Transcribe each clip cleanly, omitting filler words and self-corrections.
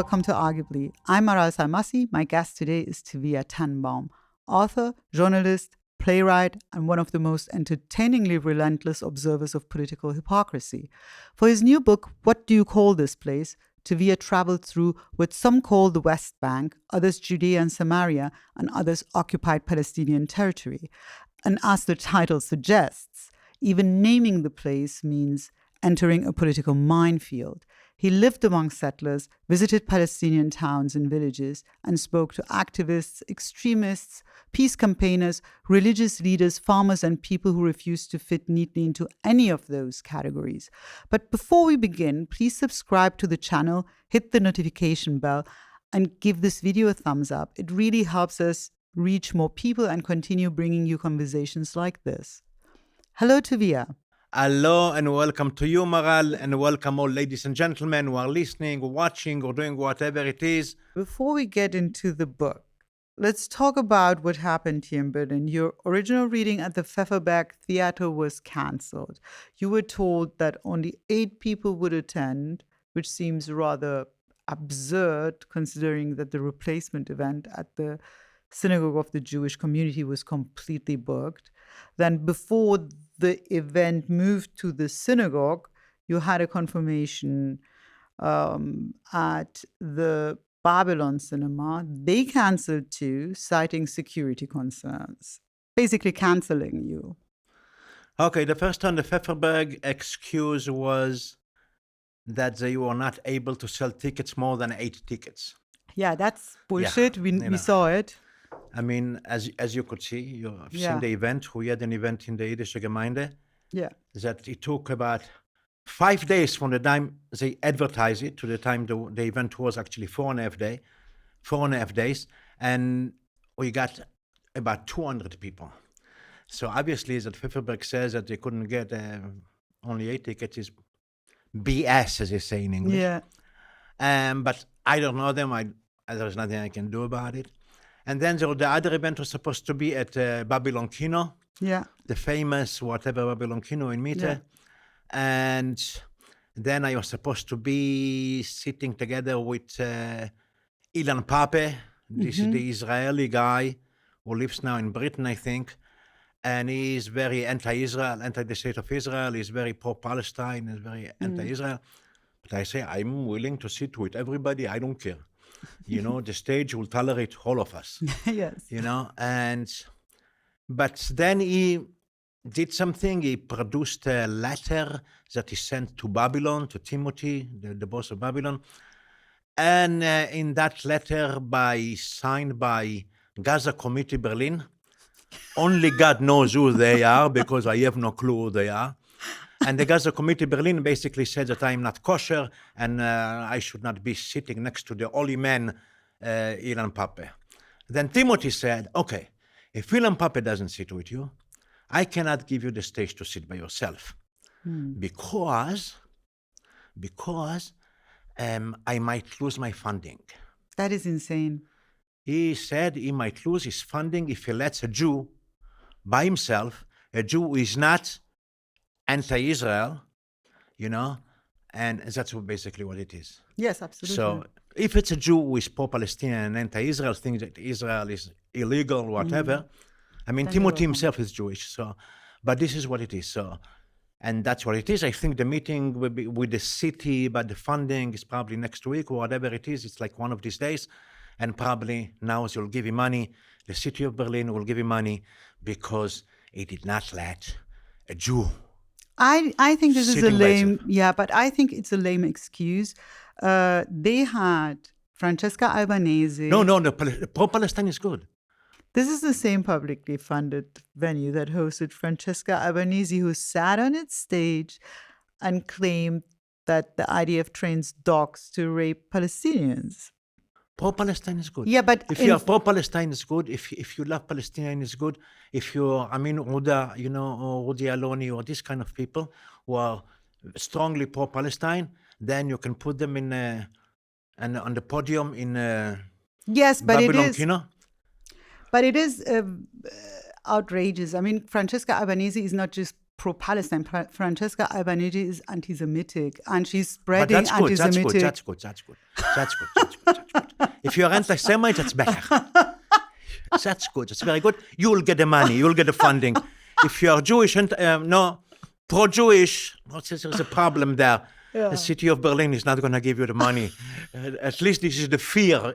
welcome to Arguably. I'm Maral Salmassi. My guest today is Tuvia Tenenbom, author, journalist, playwright, and one of the most entertainingly relentless observers of political hypocrisy. For his new book, What Do You Call This Place?, Tuvia traveled through what some call the West Bank, others Judea and Samaria, and others occupied Palestinian territory. And as the title suggests, even naming the place means entering a political minefield. He lived among settlers, visited Palestinian towns and villages, and spoke to activists, extremists, peace campaigners, religious leaders, farmers, and people who refused to fit neatly into any of those categories. But before we begin, please subscribe to the channel, hit the notification bell, and give this video a thumbs up. It really helps us reach more people and continue bringing you conversations like this. Hello, Tuvia. Hello and welcome to you, Maral, and welcome all ladies and gentlemen who are listening or watching or doing whatever it is. Before we get into the book, let's talk about what happened here in Berlin. Your original reading at the Pfefferberg Theater was cancelled. You were told that only 8 people would attend, which seems rather absurd considering that the replacement event at the Synagogue of the Jewish Community was completely booked. Then before the event moved to the synagogue, you had a confirmation at the Babylon cinema. They cancelled too, citing security concerns, basically cancelling you. Okay, the first time the Pfefferberg excuse was that they were not able to sell tickets more than 8 tickets. Yeah, that's bullshit. We saw it. I mean, as you could see, you've seen the event. We had an event in the Yiddish Gemeinde. Yeah. That it took about 5 days from the time they advertised it to the time the event was actually 4.5 days. And we got about 200 people. So obviously that Pfefferberg says that they couldn't get only 8 tickets is BS, as they say in English. Yeah. But I don't know them. There's nothing I can do about it. And then the other event was supposed to be at Babylon Kino. Yeah. The famous whatever Babylon Kino in Mitte. Yeah. And then I was supposed to be sitting together with Ilan Pape. This is the Israeli guy who lives now in Britain, I think. And he's very anti-Israel, anti the state of Israel. He's very pro-Palestine, he's very anti-Israel. But I say, I'm willing to sit with everybody. I don't care. You know, the stage will tolerate all of us. Yes. You know, but then he did something. He produced a letter that he sent to Babylon, to Timothy, the boss of Babylon. And in that letter, signed by Gaza Committee Berlin, only God knows who they are because I have no clue who they are. And the Gaza Committee Berlin basically said that I'm not kosher and I should not be sitting next to the holy man, Ilan Pape. Then Timothy said, okay, if Ilan Pape doesn't sit with you, I cannot give you the stage to sit by yourself because I might lose my funding. That is insane. He said he might lose his funding if he lets a Jew by himself, a Jew who is not anti-Israel, you know, and that's basically what it is. Yes, absolutely. So if it's a Jew who is pro-Palestinian and anti-Israel, thinks that Israel is illegal, whatever, I mean, Timothy himself is Jewish, so, but this is what it is. So, and that's what it is. I think the meeting will be with the city, but the funding is probably next week or whatever it is. It's like one of these days. And probably now they'll give him money. The city of Berlin will give him money because he did not let a Jew. I think this is a lame, myself. but I think it's a lame excuse. They had Francesca Albanese. No, pro-Palestine is good. This is the same publicly funded venue that hosted Francesca Albanese, who sat on its stage and claimed that the IDF trains dogs to rape Palestinians. Pro-Palestine is good. Yeah, but if you are pro-Palestine is good. If you love Palestinian is good. If you're, Uda, you know, or Rudi Aloni or this kind of people who are strongly pro-Palestine, then you can put them in on the podium in yes, but Babylon it is. Kino. But it is outrageous. I mean, Francesca Albanese is not just pro-Palestine. Francesca Albanese is anti-Semitic, and she's spreading anti-Semitic. That's good. If you're anti-Semite, that's better. That's good. That's very good. You'll get the money. You'll get the funding. If you're Jewish and pro-Jewish, there's a problem there. Yeah. The city of Berlin is not going to give you the money. At least this is the fear,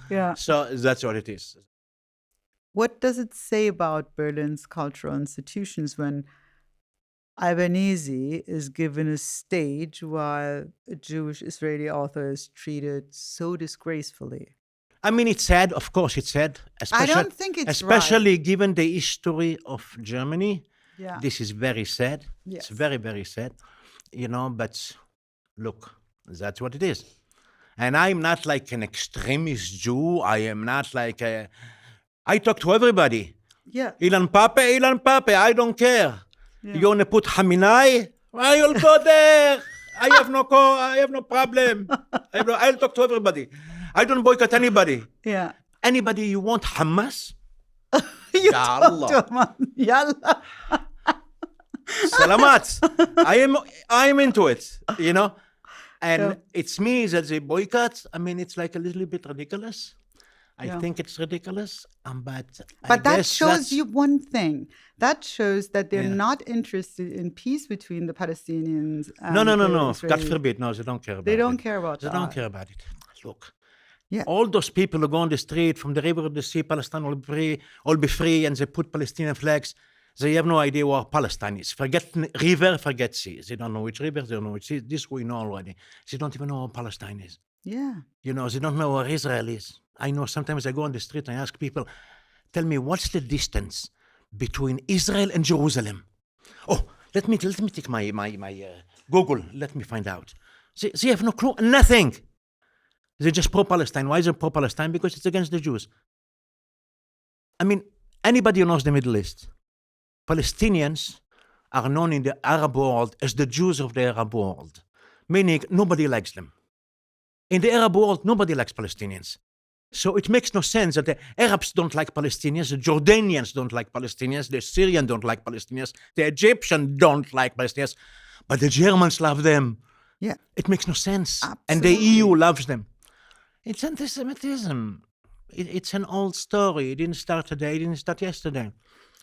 Yeah. So that's what it is. What does it say about Berlin's cultural institutions when Albanese is given a stage while a Jewish Israeli author is treated so disgracefully? I mean, it's sad. Of course, it's sad. I don't think it's especially given the history of Germany. Yeah. This is very sad. Yes. It's very, very sad. But look, that's what it is. And I'm not like an extremist Jew. I am not like I talk to everybody. Yeah. Ilan Pape, I don't care. Yeah. You want to put Haminai? I'll go there. I have no problem. I'll talk to everybody. I don't boycott anybody. Yeah. Anybody you want Hamas? You talk to him. Yalla. Salamat. I am into it, And it's me that they boycott. I mean, it's like a little bit ridiculous. I think it's ridiculous. But that shows you one thing. That shows that they're not interested in peace between the Palestinians and No. Israelis. God forbid. No, they don't care about it. They don't care about that. They don't care about it. Look. Yeah. All those people who go on the street from the river to the sea, Palestine will be free, and they put Palestinian flags. They have no idea where Palestine is. Forget river, forget sea. They don't know which river, they don't know which sea. This we know already. They don't even know where Palestine is. Yeah. They don't know where Israel is. I know sometimes I go on the street and I ask people, tell me, what's the distance between Israel and Jerusalem? Oh, let me take my Google. Let me find out. They have no clue, nothing. They're just pro-Palestine. Why is it pro-Palestine? Because it's against the Jews. I mean, anybody who knows the Middle East, Palestinians are known in the Arab world as the Jews of the Arab world, meaning nobody likes them. In the Arab world, nobody likes Palestinians. So it makes no sense that the Arabs don't like Palestinians, the Jordanians don't like Palestinians, the Syrians don't like Palestinians, the Egyptians don't like Palestinians, but the Germans love them. Yeah. It makes no sense. Absolutely. And the EU loves them. It's anti-Semitism. It's an old story. It didn't start today. It didn't start yesterday.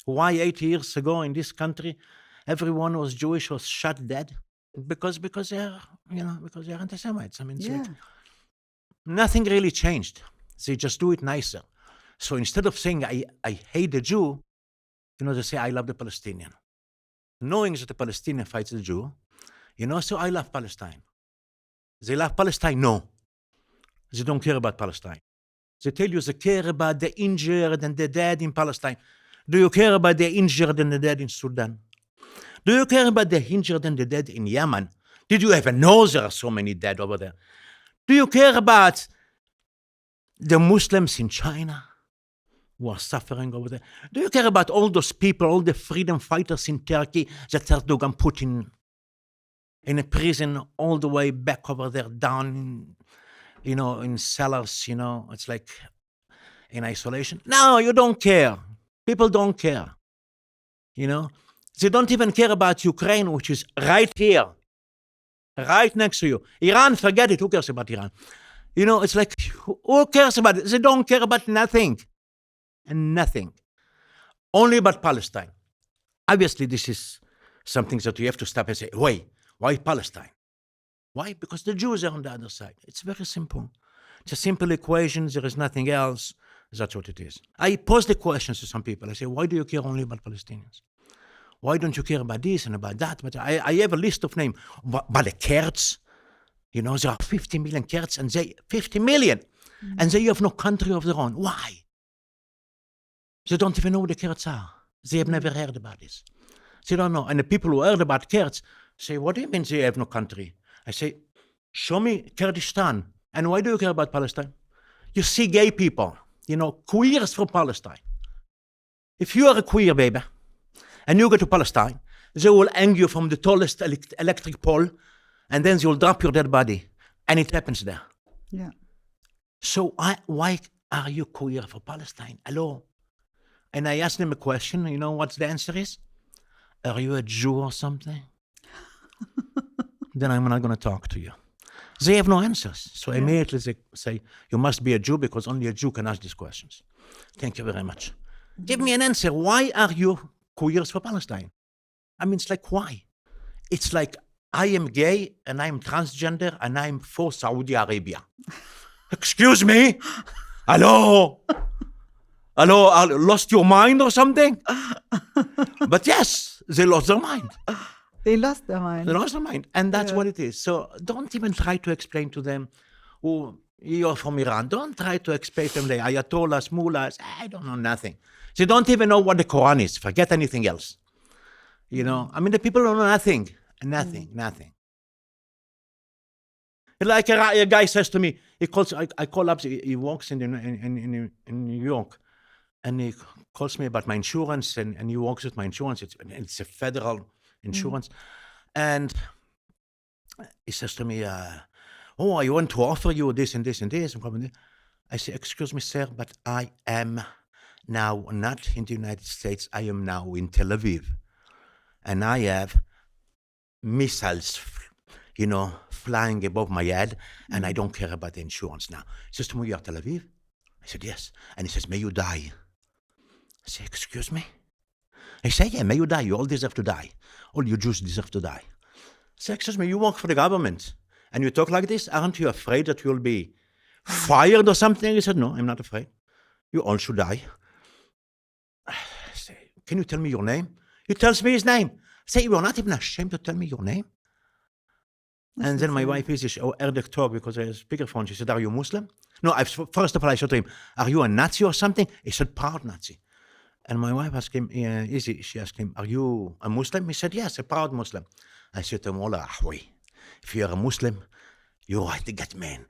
Why 80 years ago in this country, everyone who was Jewish was shot dead? Because they're anti-Semites. I mean, nothing really changed. They just do it nicer. So instead of saying I hate the Jew, they say I love the Palestinian. Knowing that the Palestinian fights the Jew, so I love Palestine. They love Palestine? No. They don't care about Palestine. They tell you they care about the injured and the dead in Palestine. Do you care about the injured and the dead in Sudan? Do you care about the injured and the dead in Yemen? Did you ever know there are so many dead over there? Do you care about the Muslims in China who are suffering over there? Do you care about all those people, all the freedom fighters in Turkey that Erdogan put in a prison all the way back over there, down, in cellars, it's like in isolation? No, you don't care. People don't care. They don't even care about Ukraine, which is right here, right next to you. Iran, forget it. Who cares about Iran? It's like, who cares about it? They don't care about nothing. And nothing. Only about Palestine. Obviously, this is something that you have to stop and say, wait, why Palestine? Why? Because the Jews are on the other side. It's very simple. It's a simple equation. There is nothing else. That's what it is. I pose the questions to some people. I say, why do you care only about Palestinians? Why don't you care about this and about that? But I have a list of names. But the Kurds, there are 50 million Kurds, and 50 million, and they have no country of their own. Why? They don't even know who the Kurds are. They have never heard about this. They don't know. And the people who heard about Kurds say, what do you mean they have no country? I say, show me Kurdistan. And why do you care about Palestine? You see gay people, queers from Palestine. If you are a queer baby and you go to Palestine, they will hang you from the tallest electric pole, and then they will drop your dead body. And it happens there. Yeah. So why are you queer for Palestine? Hello? And I asked them a question. You know what the answer is? are you a Jew or something? Then I'm not going to talk to you. They have no answers. So immediately they say, you must be a Jew because only a Jew can ask these questions. Thank you very much. Give me an answer. Why are you queers for Palestine? I mean, it's like, why? It's like, I am gay and I'm transgender and I'm for Saudi Arabia. Excuse me? Hello? Hello? Lost your mind or something? But yes, they lost their mind. They lost their mind. They lost their mind. And that's what it is. So don't even try to explain to them, oh, you're from Iran. Don't try to explain to them the Ayatollahs, mullahs. I don't know nothing. They don't even know what the Quran is. Forget anything else. You know, I mean, the people don't know nothing. Nothing. Like a guy says to me, he calls. I call up. He works in New York, and he calls me about my insurance, and he works with my insurance. It's a federal insurance, and he says to me, "Oh, I want to offer you this and this and this." I say, "Excuse me, sir, but I am now not in the United States. I am now in Tel Aviv, and I have missiles, flying above my head, and I don't care about the insurance now." He says to me, "You're Tel Aviv?" I said, "Yes." And he says, "May you die." I say, "Excuse me?" I say, "Yeah, may you die. You all deserve to die. All you Jews deserve to die." I say, "Excuse me, you work for the government, and you talk like this? Aren't you afraid that you'll be fired or something?" He said, "No, I'm not afraid. You all should die." I say, "Can you tell me your name?" He tells me his name. I say, "You're not even ashamed to tell me your name?" And then my wife is heard the talk because I have a speakerphone. She said, "Are you Muslim?" No, first of all, I said to him, "Are you a Nazi or something?" He said, "Proud Nazi." And my wife asked him, she asked him, "Are you a Muslim?" He said, "Yes, a proud Muslim." I said to him, "Wallah, ahwi, if you're a Muslim, you're right to get man.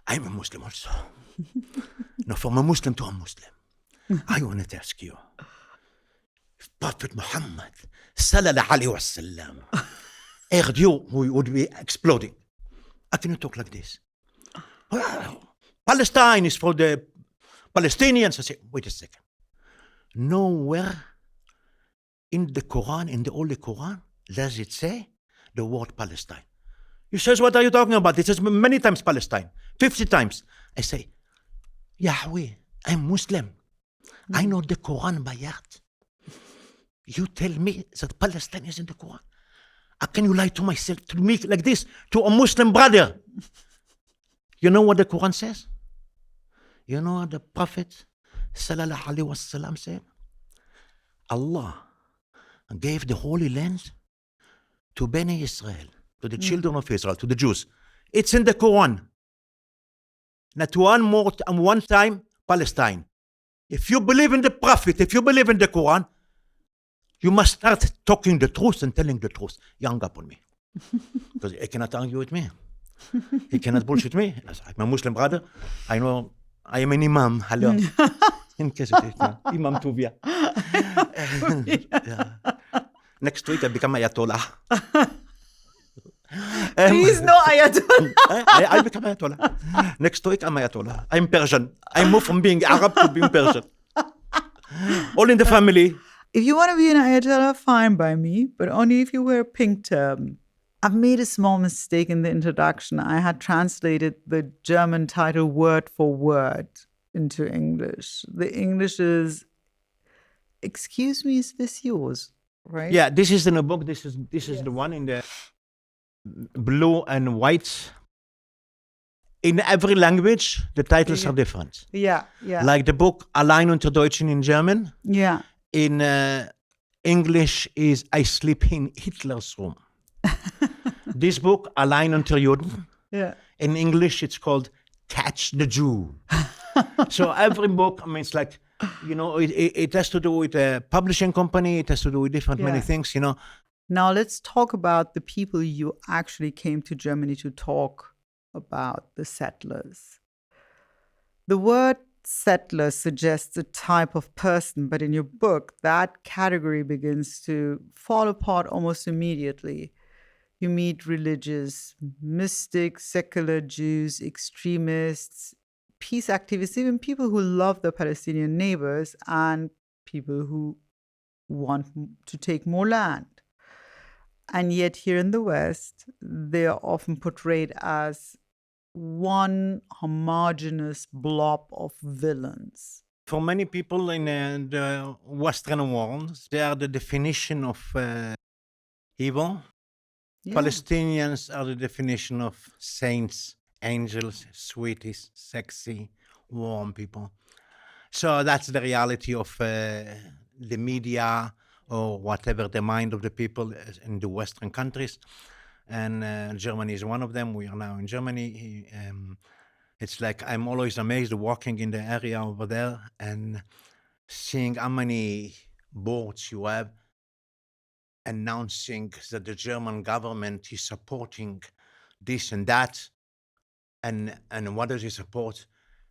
I'm a Muslim also." No, from a Muslim to a Muslim. I want to ask you, if Prophet Muhammad, sallallahu alayhi wa sallam, heard you, we would be exploding. How can you talk like this? Well, Palestine is for the Palestinians. I say, wait a second. Nowhere in the Quran, in the Holy Quran, does it say the word Palestine. He says, "What are you talking about?" It says many times Palestine, 50 times. I say, "Yahweh, I'm Muslim. I know the Quran by heart. You tell me that Palestine is in the Quran. How can you lie to myself, to me like this, to a Muslim brother?" You know what the Quran says? You know what the Prophet sallallahu alaihi wasallam said? Allah gave the Holy Land to Bnei Israel, to the children of Israel, to the Jews. It's in the Quran. Not one time, Palestine. If you believe in the Prophet, if you believe in the Quran, you must start talking the truth and telling the truth. You hung up on me. Because he cannot argue with me. He cannot bullshit me. I'm a Muslim brother. I know I am an imam. Hello. In case of Imam Tuvia. Next week I become Ayatollah. Please no Ayatollah. I become Ayatollah. Next week I'm Ayatollah. I'm Persian. I moved from being Arab to being Persian. All in the family. If you want to be an Ayatollah, fine by me, but only if you wear a pink turban. I've made a small mistake in the introduction. I had translated the German title word for word into English. The English is, "Excuse me, is this yours?" Right? Yeah, this is in a book. This is the one in the blue and white. In every language, the titles are different. Yeah. Like the book Allein unter Deutschen in German. Yeah. In English is I Sleep in Hitler's Room. This book, Allein unter Juden. Yeah. In English, it's called Catch the Jew. So every book, I mean, it's like, it has to do with a publishing company. It has to do with many things, Now let's talk about the people you actually came to Germany to talk about, the settlers. The word settler suggests a type of person, but in your book, that category begins to fall apart almost immediately. You meet religious, mystic, secular Jews, extremists, peace activists, even people who love their Palestinian neighbors, and people who want to take more land. And yet here in the West, they are often portrayed as one homogeneous blob of villains. For many people in the Western world, they are the definition of evil. Yeah. Palestinians are the definition of saints, angels, sweeties, sexy, warm people. So that's the reality of the media or whatever the mind of the people in the Western countries. And Germany is one of them. We are now in Germany. It's like I'm always amazed walking in the area over there and seeing how many boards you have announcing that the German government is supporting this and that. And what does it support?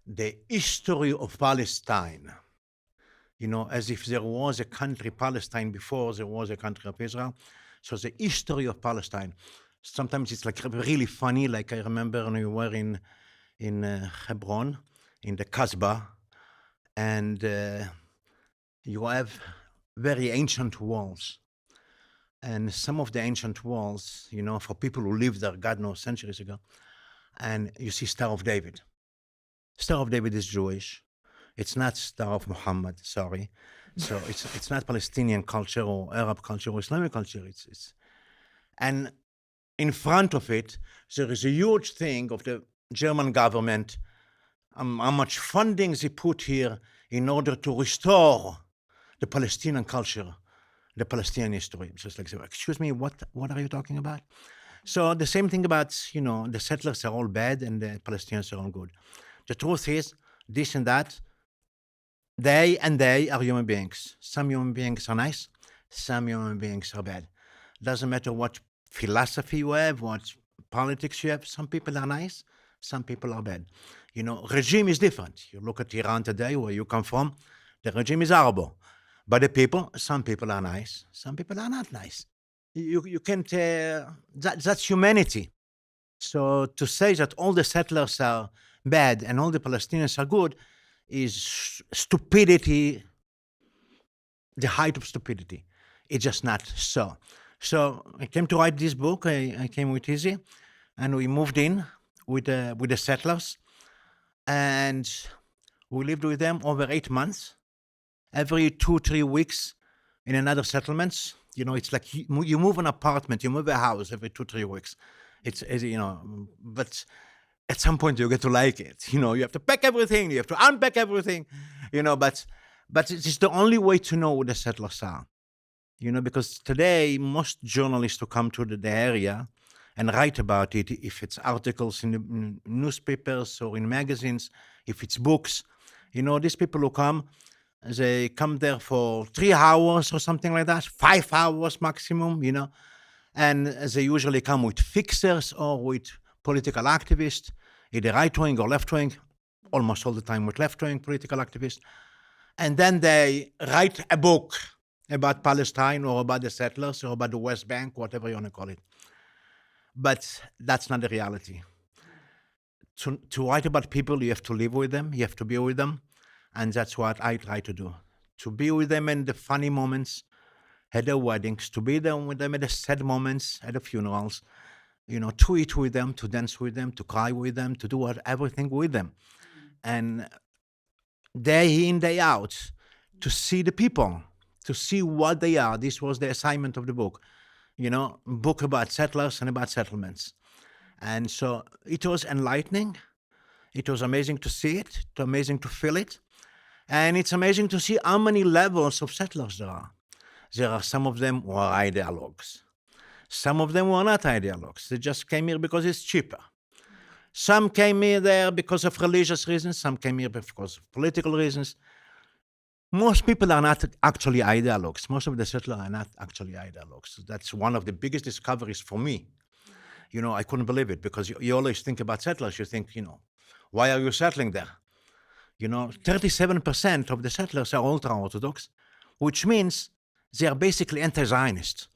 The history of Palestine. You know, as if there was a country, Palestine, before there was a country of Israel. So the history of Palestine. Sometimes it's like really funny. Like I remember when we were in Hebron, in the Kasbah, and you have very ancient walls. And some of the ancient walls, you know, for people who lived there, God knows, centuries ago, and you see Star of David. Star of David is Jewish. It's not Star of Muhammad, sorry. So it's not Palestinian culture or Arab culture or Islamic culture. And in front of it, there is a huge thing of the German government, how much funding they put here in order to restore the Palestinian culture, the Palestinian history. Just like, excuse me, what are you talking about? So the same thing about, you know, the settlers are all bad and the Palestinians are all good. The truth is, this and that, they are human beings. Some human beings are nice, some human beings are bad. Doesn't matter what philosophy you have, what politics you have, some people are nice, some people are bad. You know, regime is different. You look at Iran today, where you come from, the regime is horrible. But the people, some people are nice, some people are not nice. You can't, that's humanity. So to say that all the settlers are bad and all the Palestinians are good is stupidity, the height of stupidity. It's just not so. So I came to write this book. I came with Izzy, and we moved in with the settlers, and we lived with them over 8 months. Every 2-3 weeks in another settlement. You know, it's like you move an apartment, you move a house every 2-3 weeks. It's you know, but at some point you get to like it. You know, you have to pack everything, you have to unpack everything. You know, but it's the only way to know who the settlers are. You know, because today most journalists who come to the area and write about it, if it's articles in the newspapers or in magazines, if it's books, you know, these people who come, they come there for 3 hours or something like that, 5 hours maximum, you know, and they usually come with fixers or with political activists, either right-wing or left-wing, almost all the time with left-wing political activists. And then they write a book about Palestine or about the settlers or about the West Bank, whatever you want to call it. But that's not the reality. To write about people, you have to live with them, you have to be with them. And that's what I try to do. To be with them in the funny moments, at their weddings, to be there with them at the sad moments, at the funerals, you know, to eat with them, to dance with them, to cry with them, to do everything with them. And day in, day out, to see the people, to see what they are. This was the assignment of the book, you know, book about settlers and about settlements. And so it was enlightening. It was amazing to see it, amazing to feel it. And it's amazing to see how many levels of settlers there are. There are some of them who are ideologues. Some of them were not ideologues. They just came here because it's cheaper. Some came here there because of religious reasons. Some came here because of political reasons. Most people are not actually ideologues. Most of the settlers are not actually ideologues. That's one of the biggest discoveries for me. You know, I couldn't believe it because you always think about settlers. You think, you know, why are you settling there? You know, 37% of the settlers are ultra-Orthodox, which means they are basically anti-Zionist.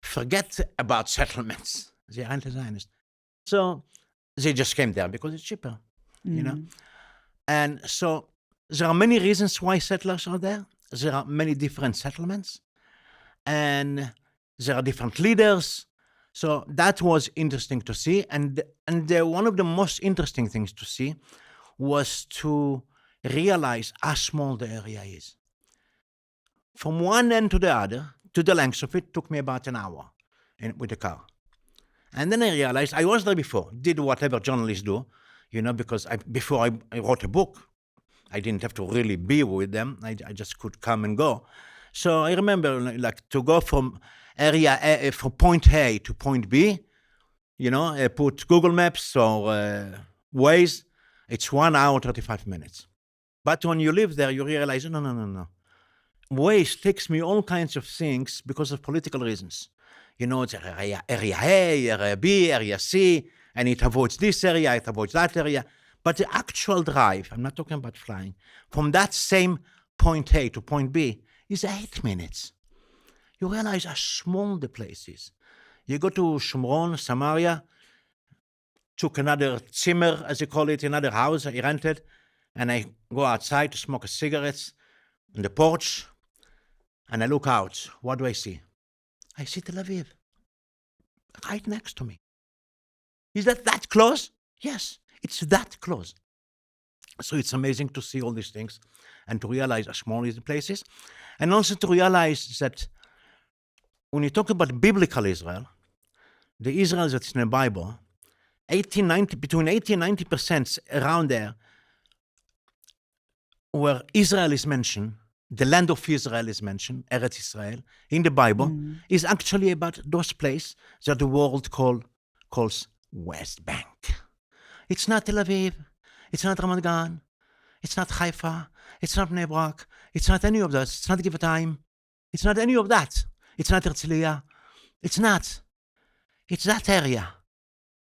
Forget about settlements. They are anti-Zionist. So they just came there because it's cheaper, you know. And so there are many reasons why settlers are there. There are many different settlements. And There are different leaders. So that was interesting to see. And one of the most interesting things to see was to realize how small the area is. From one end to the other, to the length of it, took me about an hour with the car. And then I realized I was there before, did whatever journalists do, because before I wrote a book, I didn't have to really be with them. I just could come and go. So I remember like to go from area A, from point A to point B, I put Google Maps or Waze, it's 1 hour, 35 minutes. But when you live there, you realize, no. Waze takes me all kinds of things because of political reasons. It's area A, area B, area C, and it avoids this area, it avoids that area. But the actual drive, I'm not talking about flying, from that same point A to point B is 8 minutes. You realize how small the place is. You go to Shomron, Samaria, took another Zimmer, as you call it, another house I rented, and I go outside to smoke cigarettes on the porch, and I look out. What do I see? I see Tel Aviv, right next to me. Is that close? Yes, it's that close. So it's amazing to see all these things and to realize how small the place is. And also to realize that when you talk about biblical Israel, the Israel that's in the Bible, between 80 and 90% around there, where Israel is mentioned, the land of Israel is mentioned, Eretz Israel, in the Bible, is actually about those places that the world calls West Bank. It's not Tel Aviv, it's not Ramat Gan, it's not Haifa, it's not Bnei Brak, it's not any of those, it's not Givatayim, it's not any of that. It's not Herzliya, it's not. It's that area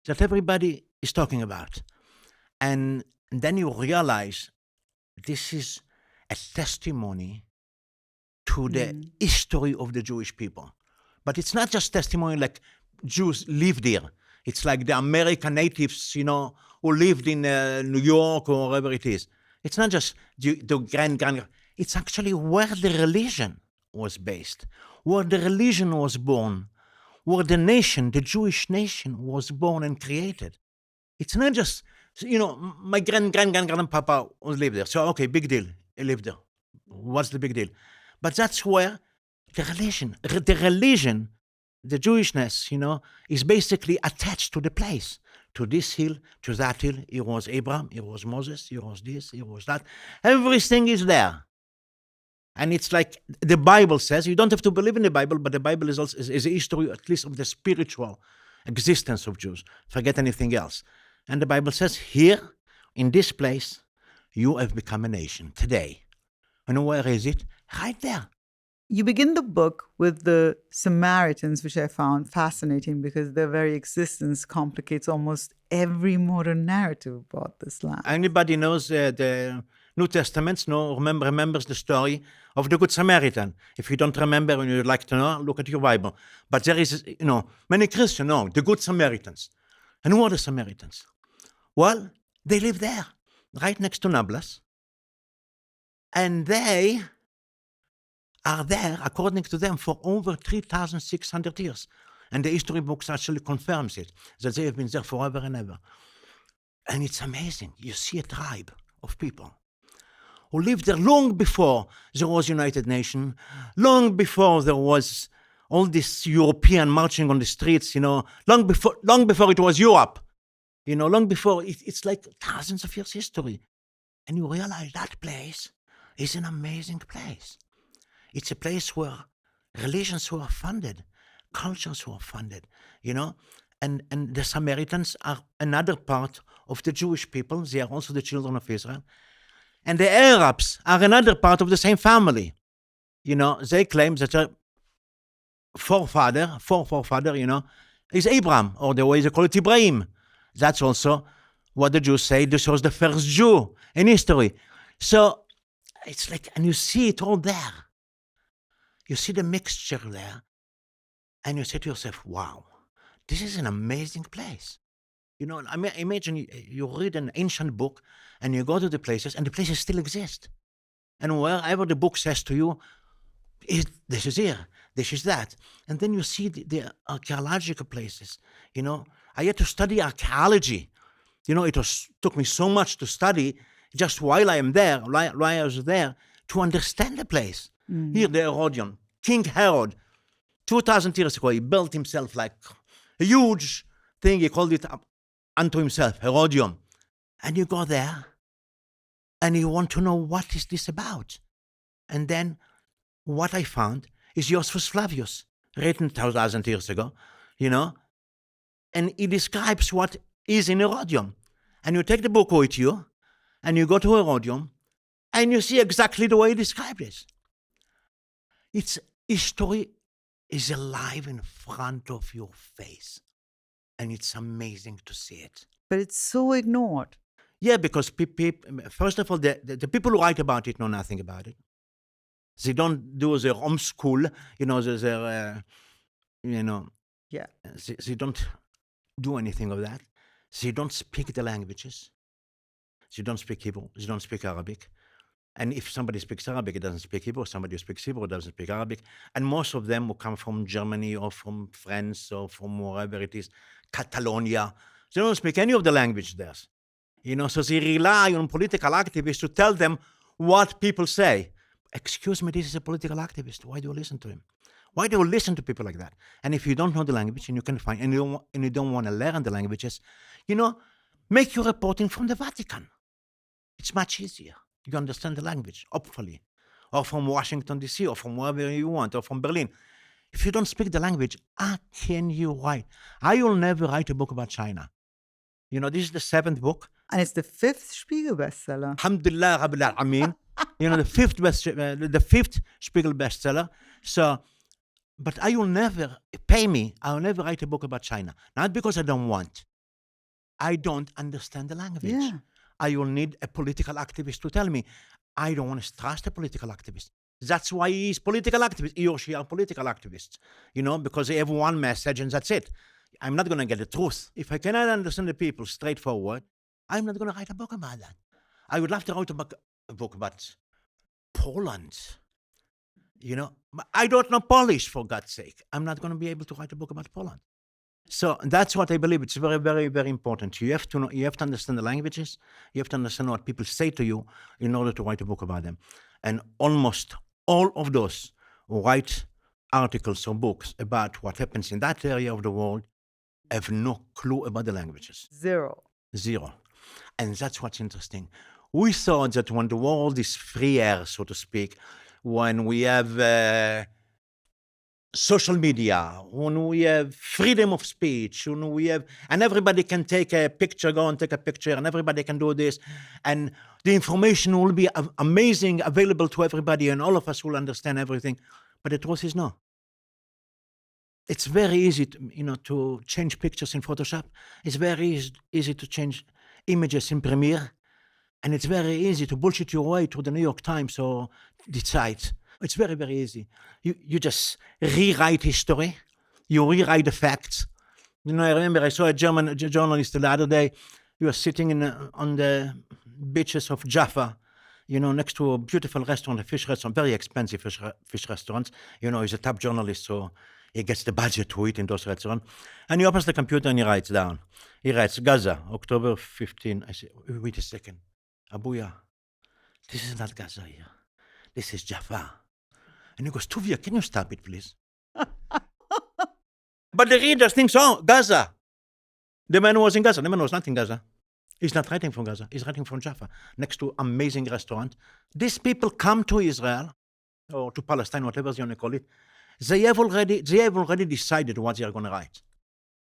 that everybody is talking about. And then you realize this is a testimony to the history of the Jewish people. But it's not just testimony like Jews lived here. It's like the American natives, who lived in New York or wherever it is. It's not just the grand. It's actually where the religion was based, where the religion was born, where the nation, the Jewish nation, was born and created. It's not just, my grandpapa lived there. So, okay, big deal. He lived there. What's the big deal? But that's where the religion, the Jewishness, is basically attached to the place, to this hill, to that hill. It was Abraham, it was Moses, it was this, it was that. Everything is there. And it's like the Bible says, you don't have to believe in the Bible, but the Bible is also is a history, at least, of the spiritual existence of Jews. Forget anything else. And the Bible says, here, in this place, you have become a nation today. And where is it? Right there. You begin the book with the Samaritans, which I found fascinating because their very existence complicates almost every modern narrative about this land. Anybody knows the New Testament remembers the story of the Good Samaritan. If you don't remember and you'd like to know, look at your Bible. But there is, many Christians know the Good Samaritans. And who are the Samaritans? Well, they live there, right next to Nablus. And they are there, according to them, for over 3,600 years. And the history books actually confirms it, that they have been there forever and ever. And it's amazing. You see a tribe of people who lived there long before there was United Nations, long before there was all this European marching on the streets, long before it was Europe, long before, it's like thousands of years history. And you realize that place is an amazing place. It's a place where religions were funded, cultures were funded, and the Samaritans are another part of the Jewish people. They are also the children of Israel. And the Arabs are another part of the same family. They claim that their forefather, is Abraham, or the way they call it Ibrahim. That's also what the Jews say. This was the first Jew in history. So it's like, and you see it all there. You see the mixture there, and you say to yourself, wow, this is an amazing place. Imagine you read an ancient book, and you go to the places, and the places still exist. And wherever the book says to you, this is here. this is that. And then you see the archaeological places. I had to study archaeology. Took me so much to study just while I am there, while I was there, to understand the place. Here, the Herodion, King Herod, 2,000 years ago, he built himself like a huge thing. He called it unto himself, Herodion. And you go there, and you want to know what is this about. And then what I found is Josephus Flavius, written 2,000 years ago, and he describes what is in Herodion. And you take the book with you, and you go to Herodion, and you see exactly the way he described it. Its history is alive in front of your face, and it's amazing to see it. But it's so ignored. Yeah, because first of all, the people who write about it know nothing about it. They don't do their homeschool, Yeah. They don't do anything of that. They don't speak the languages. They don't speak Hebrew. They don't speak Arabic. And if somebody speaks Arabic, it doesn't speak Hebrew. Somebody who speaks Hebrew doesn't speak Arabic. And most of them will come from Germany or from France or from wherever it is, Catalonia. They don't speak any of the language there. So they rely on political activists to tell them what people say. Excuse me, this is a political activist. Why do you listen to him? Why do you listen to people like that? And if you don't know the language and you can find, and you don't want to learn the languages, make your reporting from the Vatican. It's much easier. You understand the language, hopefully. Or from Washington, D.C., or from wherever you want, or from Berlin. If you don't speak the language, how can you write? I will never write a book about China. This is the 7th book. And it's the 5th Spiegel bestseller. Alhamdulillah Rabbil Alameen. The 5th Spiegel bestseller. So, but I will never, pay me, I will never write a book about China. Not because I don't want. I don't understand the language. Yeah. I will need a political activist to tell me. I don't want to trust a political activist. That's why he's political activist. He or she are political activists, because they have one message and that's it. I'm not going to get the truth. If I cannot understand the people straightforward, I'm not going to write a book about that. I would love to write a book about Poland. I don't know Polish, for God's sake. I'm not going to be able to write a book about Poland. So that's what I believe. It's very, very, very important. You have to know. You have to understand the languages. You have to understand what people say to you in order to write a book about them. And almost all of those who write articles or books about what happens in that area of the world have no clue about the languages. Zero. And that's what's interesting. We thought that when the world is freer, so to speak, when we have social media, when we have freedom of speech, and everybody can take a picture, go and take a picture, and everybody can do this, and the information will be amazing, available to everybody, and all of us will understand everything. But the truth is no. It's very easy to change pictures in Photoshop. It's very easy to change images in Premiere. And it's very easy to bullshit your way to the New York Times or the Zeit. It's very, very easy. You just rewrite history. You rewrite the facts. I remember I saw a German journalist the other day. He was sitting on the beaches of Jaffa, next to a beautiful restaurant, a fish restaurant, very expensive fish restaurants. He's a top journalist, so he gets the budget to eat in those restaurants. And he opens the computer and he writes down. He writes, Gaza, October 15. I say, wait a second. Abuya, this is not Gaza here. This is Jaffa. And he goes, Tuvia, can you stop it, please? But the readers think, Gaza. The man was in Gaza. The man was not in Gaza. He's not writing from Gaza. He's writing from Jaffa, next to amazing restaurant. These people come to Israel, or to Palestine, whatever you want to call it. They have already decided what they are going to write.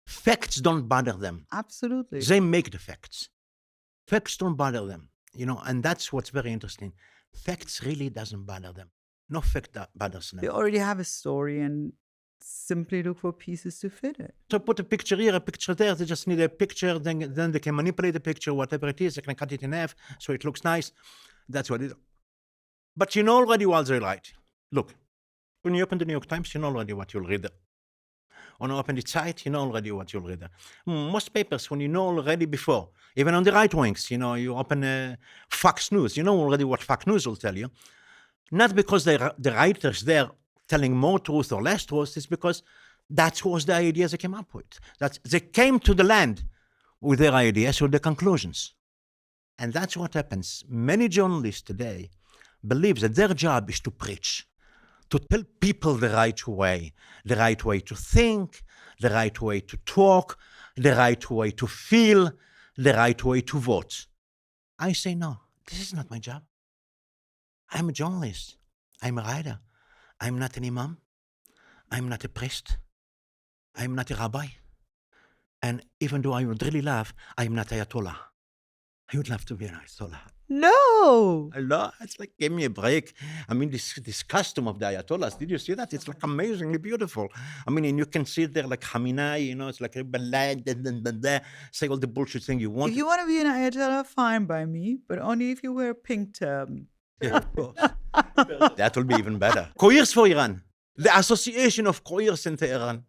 Facts don't bother them. Absolutely. They make the facts. Facts don't bother them. And that's what's very interesting. Facts really doesn't bother them. No fact that bothers them. They already have a story and simply look for pieces to fit it. So put a picture here, a picture there. They just need a picture. Then they can manipulate the picture, whatever it is. They can cut it in half so it looks nice. That's what it is. But you know already what they write. Look, when you open the New York Times, you know already what you'll read there. When you open the Zeit, you know already what you'll read there. Most papers, when you know already before, even on the right wings, you open Fox News, you know already what Fox News will tell you. Not because the writers there telling more truth or less truth, is because that was the idea they came up with. That they came to the land with their ideas or their conclusions. And that's what happens. Many journalists today believe that their job is to preach, to tell people the right way to think, the right way to talk, the right way to feel, the right way to vote. I say, no, this is not my job. I'm a journalist. I'm a writer. I'm not an imam. I'm not a priest. I'm not a rabbi. And even though I would really love, I'm not Ayatollah. I would love to be an Ayatollah. No. Allah, it's like, give me a break. I mean, this custom of the Ayatollahs, did you see that? It's like amazingly beautiful. I mean, and you can see it there like Khamenei, it's like say all the bullshit thing you want. If you want to be an Ayatollah, fine by me, but only if you wear a pink turban. Yeah, of course. That will be even better. Coerce for Iran. The association of coerce in Tehran.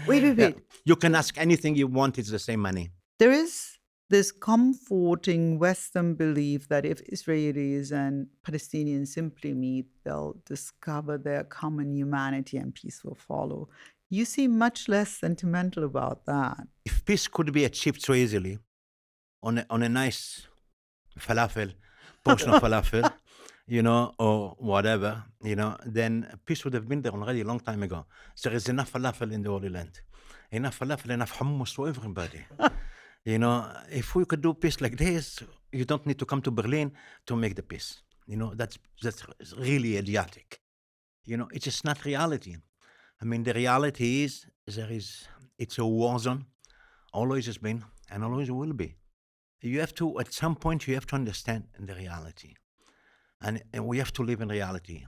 Wait. Yeah. You can ask anything you want, it's the same money. There is this comforting Western belief that if Israelis and Palestinians simply meet, they'll discover their common humanity and peace will follow. You seem much less sentimental about that. If peace could be achieved so easily on a nice falafel, portion of falafel, or whatever, then peace would have been there already a long time ago. There is enough falafel in the Holy Land. Enough falafel, enough hummus for everybody. If we could do peace like this, you don't need to come to Berlin to make the peace. That's really idiotic. It's just not reality. I mean, the reality is it's a war zone, always has been, and always will be. At some point, you have to understand the reality. And we have to live in reality.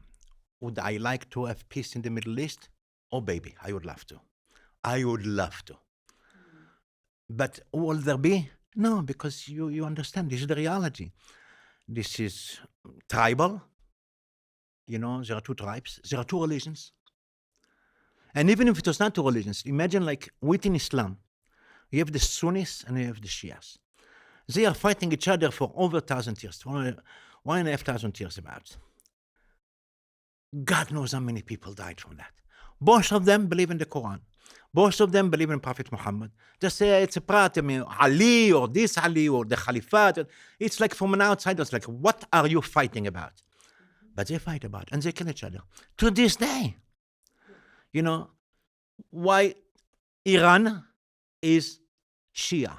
Would I like to have peace in the Middle East? Oh, baby, I would love to. I would love to. But will there be? No, because you understand, this is the reality. This is tribal. There are two tribes. There are two religions. And even if it was not two religions, imagine like within Islam, you have the Sunnis and you have the Shias. They are fighting each other for over 1,000 years, 1,500 years about. God knows how many people died from that. Both of them believe in the Quran. Both of them believe in Prophet Muhammad. They say it's a part, Ali or this Ali or the Caliphate. It's like from an outside, it's like, what are you fighting about? But they fight about it and they kill each other. To this day. Why Iran is Shia.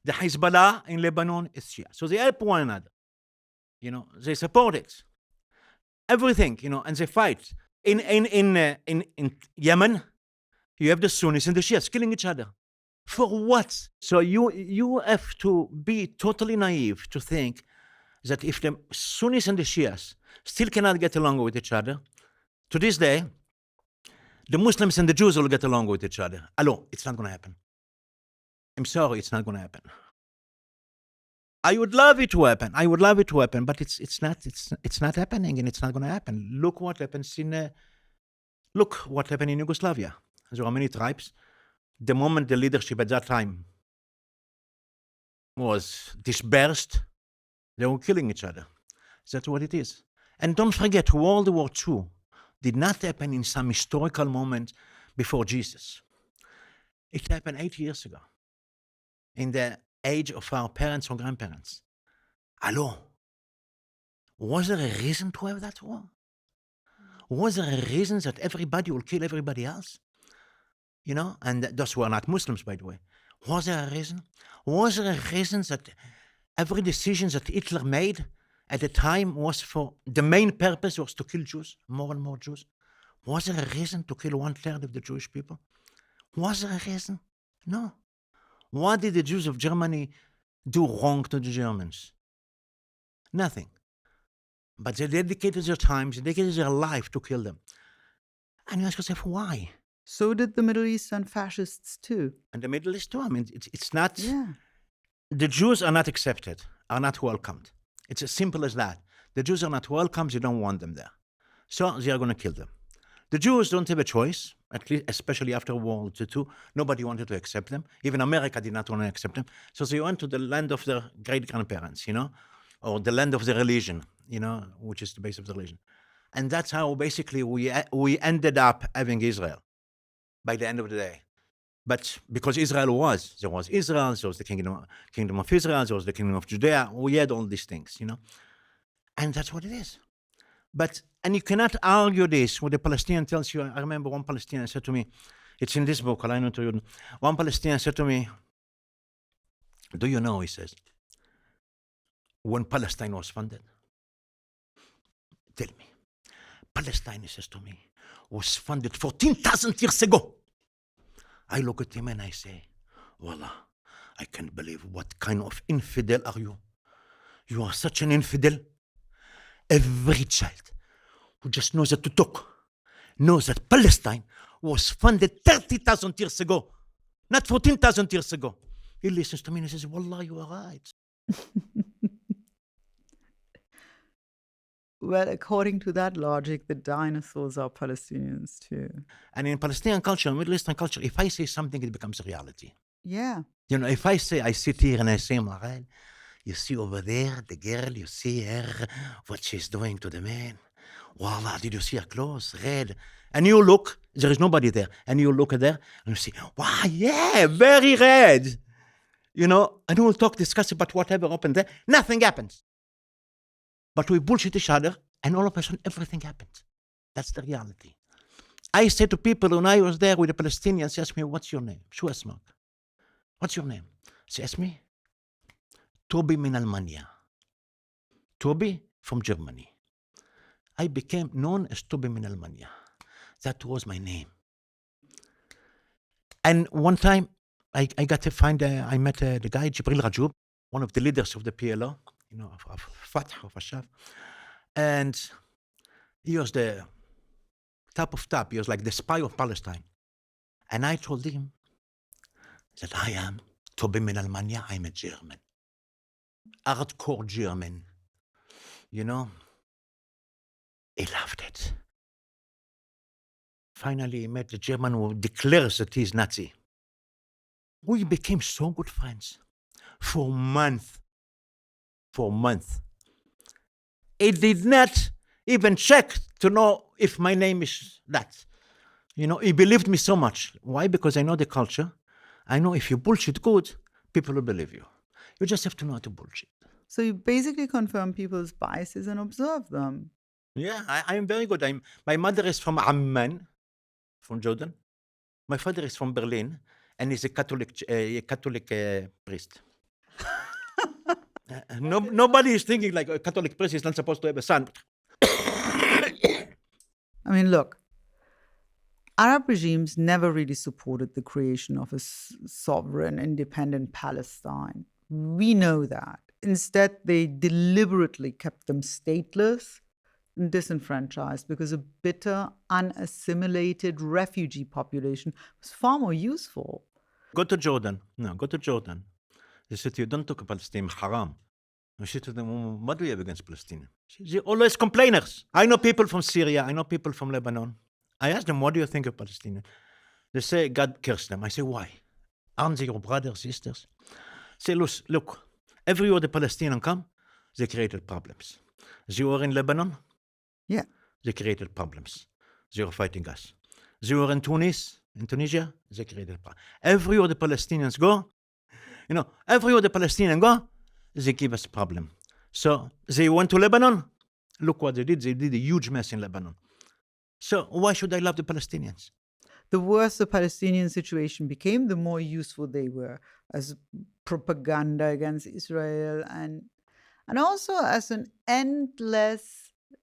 The Hezbollah in Lebanon is Shia. So they help one another. They support it. Everything, and they fight. In Yemen, you have the Sunnis and the Shias killing each other. For what? So you have to be totally naive to think that if the Sunnis and the Shias still cannot get along with each other, to this day, the Muslims and the Jews will get along with each other. Hello, it's not going to happen. I'm sorry, it's not going to happen. I would love it to happen. But it's not happening, and it's not going to happen. Look what happens in Yugoslavia. There are many tribes. The moment the leadership at that time was dispersed, they were killing each other. That's what it is. And don't forget, World War II did not happen in some historical moment before Jesus. It happened 8 years ago, in the age of our parents or grandparents. Hello? Was there a reason to have that war? Was there a reason that everybody will kill everybody else? And those were not Muslims, by the way. Was there a reason? Was there a reason that every decision that Hitler made at the time was for the main purpose was to kill Jews, more and more Jews? Was there a reason to kill 1/3 of the Jewish people? Was there a reason? No. What did the Jews of Germany do wrong to the Germans? Nothing. But they dedicated their time, they dedicated their life to kill them. And you ask yourself, why? So did the Middle Eastern fascists too. And the Middle East too. I mean, it's not... Yeah. The Jews are not accepted, are not welcomed. It's as simple as that. The Jews are not welcomed, you don't want them there. So they are going to kill them. The Jews don't have a choice, at least, especially after World War II. Nobody wanted to accept them. Even America did not want to accept them. So they went to the land of their great-grandparents, or the land of the religion, which is the base of the religion. And that's how basically we ended up having Israel by the end of the day. But because there was Israel, there was the kingdom of Israel, there was the kingdom of Judea. We had all these things, and that's what it is. And you cannot argue this when the Palestinian tells you. I remember one Palestinian said to me, it's in this book, I know to you. One Palestinian said to me, do you know, he says, when Palestine was funded? Tell me. Palestine, he says to me, was funded 14,000 years ago. I look at him and I say, Wallah, I can't believe, what kind of infidel are you? You are such an infidel. Every child who just knows how to talk knows that Palestine was funded 30,000 years ago, not 14,000 years ago. He listens to me and he says, Wallah, you are right. Well, according to that logic, the dinosaurs are Palestinians too. And in Palestinian culture, Middle Eastern culture, if I say something, it becomes a reality. Yeah. If I sit here and I say, Maral, you see over there, the girl, you see her, what she's doing to the man. Wallah, did you see her clothes? Red. And you look, there is nobody there. And you look at there and you see, wow, yeah, very red. And we'll discuss about whatever happened there. Nothing happens. But we bullshit each other, and all of a sudden, everything happens. That's the reality. I say to people, when I was there with the Palestinians, they asked me, what's your name? Shua Esmak. What's your name? She asked me, Tobi min Almania. Tobi from Germany. I became known as Tobi min Almania. That was my name. And one time, I got to find, I met the guy, Jibril Rajoub, one of the leaders of the PLO, of Fatah, of Ashaf. And he was the top of top. He was like the spy of Palestine. And I told him that I am Tobi min Almania, I'm a German. Hardcore German. He loved it. Finally, he met the German who declares that he's Nazi. We became so good friends for months. He did not even check to know if my name is that. He believed me so much. Why? Because I know the culture. I know if you bullshit good, people will believe you. You just have to know how to bullshit. So you basically confirm people's biases and observe them. Yeah, I am very good. My mother is from Amman, from Jordan. My father is from Berlin, and he's a Catholic priest. Nobody is thinking like a Catholic priest is not supposed to have a son. I mean, look, Arab regimes never really supported the creation of a sovereign, independent Palestine. We know that. Instead, they deliberately kept them stateless and disenfranchised because a bitter, unassimilated refugee population was far more useful. Go to Jordan. They said to you, don't talk about Palestine, haram. I said to them, what do you have against Palestine? They're always complainers. I know people from Syria. I know people from Lebanon. I ask them, what do you think of Palestine? They say, God curse them. I say, why? Aren't they your brothers, sisters? Say, look, everywhere the Palestinians come, they created problems. They were in Lebanon. Yeah. They created problems. They were fighting us. They were in Tunis, in Tunisia. They created problems. Everywhere the Palestinians go, everywhere the Palestinians go, they give us a problem. So they went to Lebanon. Look what they did. They did a huge mess in Lebanon. So why should I love the Palestinians? The worse the Palestinian situation became, the more useful they were as propaganda against Israel and also as an endless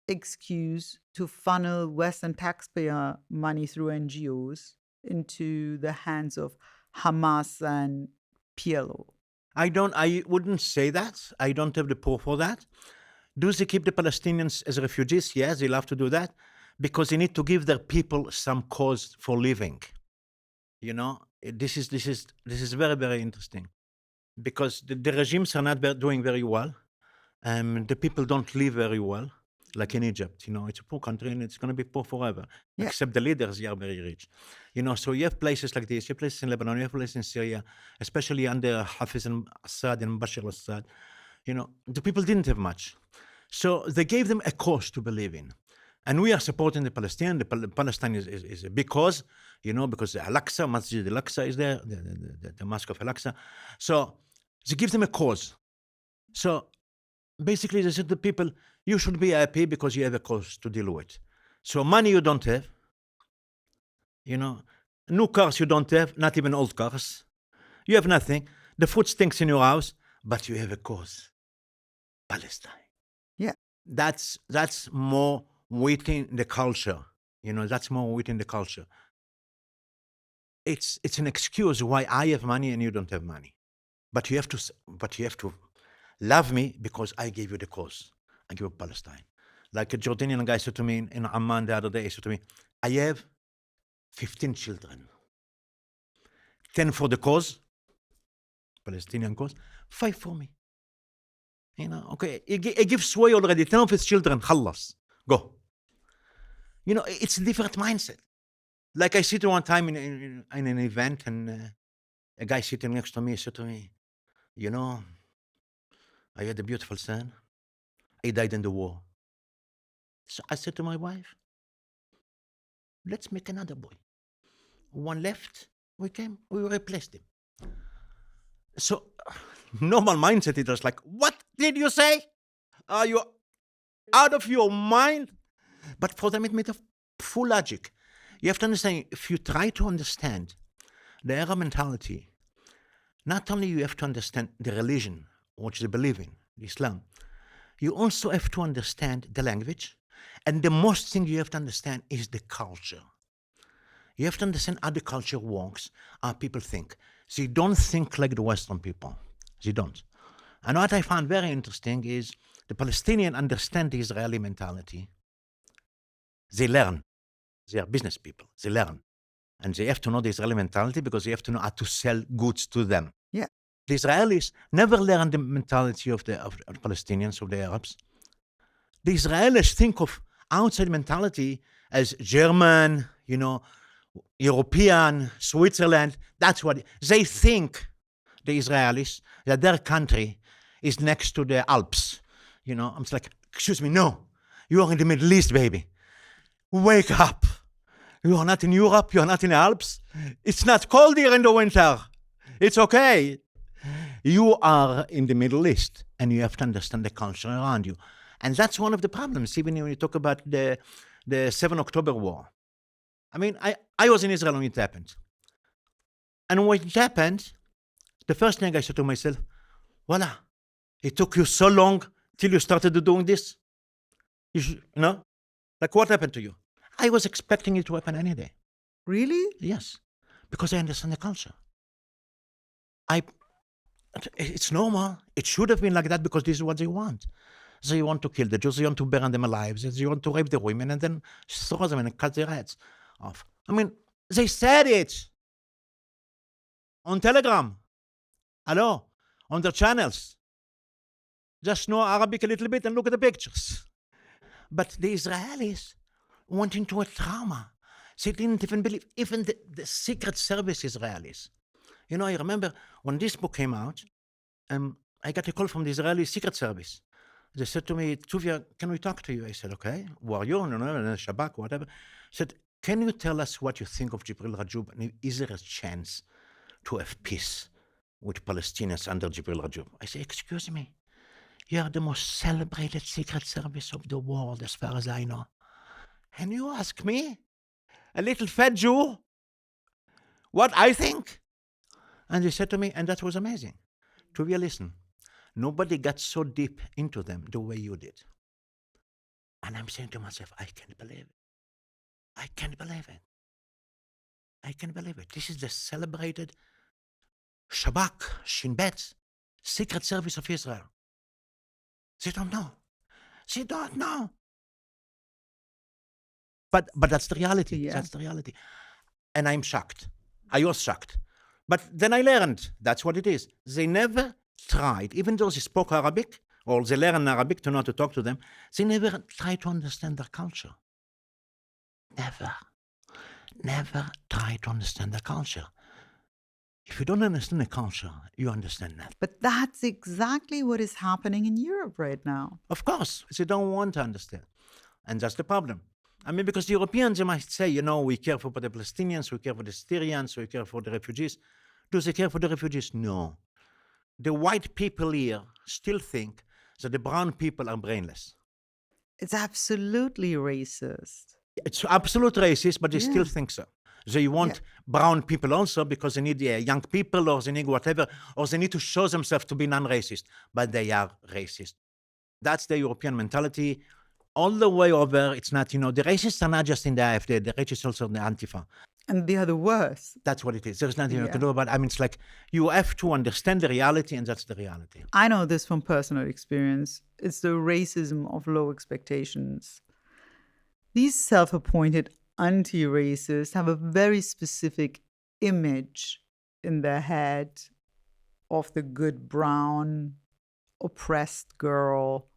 excuse to funnel Western taxpayer money through NGOs into the hands of Hamas and PLO. I wouldn't say that. I don't have the proof for that. Do they keep the Palestinians as refugees? Yes, they love to do that because they need to give their people some cause for living. This is very, very interesting because the regimes are not doing very well. The people don't live very well, like in Egypt. It's a poor country and it's going to be poor forever. Yeah. Except the leaders, they are very rich. So you have places like this. You have places in Lebanon. You have places in Syria, especially under Hafiz al-Assad and Bashar al-Assad. The people didn't have much. So they gave them a cause to believe in. And we are supporting the Palestinians. Palestine is a big cause, because the Al-Aqsa, Masjid Al-Aqsa is there, the Mosque of Al-Aqsa. So they give them a cause. So basically they said to people, you should be happy because you have a cause to deal with. So money you don't have, new cars you don't have, not even old cars. You have nothing. The food stinks in your house, but you have a cause. Palestine. Yeah. That's more within the culture. That's more within the culture. It's an excuse why I have money and you don't have money. But you have to love me because I gave you the cause. I give you Palestine. Like a Jordanian guy said to me in Amman the other day, he said to me, I have 15 children. 10 for the cause, Palestinian cause, 5 for me. Okay, he gives away already 10 of his children, khalas, go. It's a different mindset. Like I sit one time in an event and a guy sitting next to me said to me, I had a beautiful son. He died in the war. So I said to my wife, let's make another boy. One left, we replaced him. So normal mindset, it was like, what did you say? Are you out of your mind? But for them, it made a full logic. You have to understand, if you try to understand the Arab mentality, not only you have to understand the religion, which they believe in, Islam, you also have to understand the language. And the most thing you have to understand is the culture. You have to understand how the culture works, how people think. They don't think like the Western people. They don't. And what I found very interesting is the Palestinians understand the Israeli mentality. They learn. They are business people. They learn. And they have to know the Israeli mentality because they have to know how to sell goods to them. Yeah. The Israelis never learn the mentality of the Palestinians, of the Arabs. The Israelis think of outside mentality as German, European, Switzerland. That's what they think, the Israelis, that their country is next to the Alps. I'm just like, excuse me, no. You are in the Middle East, baby. Wake up. You are not in Europe. You are not in the Alps. It's not cold here in the winter. It's okay. You are in the Middle East, and you have to understand the culture around you. And that's one of the problems, even when you talk about the 7 October war. I mean, I was in Israel when it happened. And when it happened, the first thing I said to myself, voila, it took you so long till you started doing this? Like what happened to you? I was expecting it to happen any day. Really? Yes, because I understand the culture. It's normal. It should have been like that because this is what they want. They want to kill the Jews. They want to burn them alive. They want to rape the women and then throw them and cut their heads off. I mean, they said it on Telegram. Hello? On their channels. Just know Arabic a little bit and look at the pictures. But the Israelis went into a trauma. They didn't even believe, even the Secret Service Israelis. I remember when this book came out, I got a call from the Israeli Secret Service. They said to me, Tuvia, can we talk to you? I said, okay. Who are you? Shabak, whatever. I said, can you tell us what you think of Jibril Rajoub? And is there a chance to have peace with Palestinians under Jibril Rajoub? I said, excuse me. You are the most celebrated Secret Service of the world, as far as I know. And you ask me, a little fat Jew, what I think? And they said to me, and that was amazing. Tuvia, listen, nobody got so deep into them the way you did. And I'm saying to myself, I can't believe it. I can't believe it. I can't believe it. This is the celebrated Shabak, Shin Bet, Secret Service of Israel. They don't know. They don't know. But that's the reality. Yeah. That's the reality. And I'm shocked. I was shocked. But then I learned that's what it is. They never tried, even though they spoke Arabic, or they learned Arabic to know how to talk to them, they never tried to understand their culture. Never try to understand the culture. If you don't understand the culture, you understand that. But that's exactly what is happening in Europe right now. Of course, they don't want to understand. And that's the problem. I mean, because the Europeans, they might say, we care for the Palestinians, we care for the Syrians, we care for the refugees. Do they care for the refugees? No. The white people here still think that the brown people are brainless. It's absolutely racist. It's absolute racist, but they Yeah. still think so. They want brown people also because they need young people, or they need whatever, or they need to show themselves to be non-racist, but they are racist. That's the European mentality. All the way over, it's not, the racists are not just in the AfD, the racists also in the Antifa. And they are the worst. That's what it is. There's nothing Yeah. to do about it. I mean, it's like you have to understand the reality, and that's the reality. I know this from personal experience. It's the racism of low expectations. These self-appointed anti-racists have a very specific image in their head of the good brown, oppressed girl,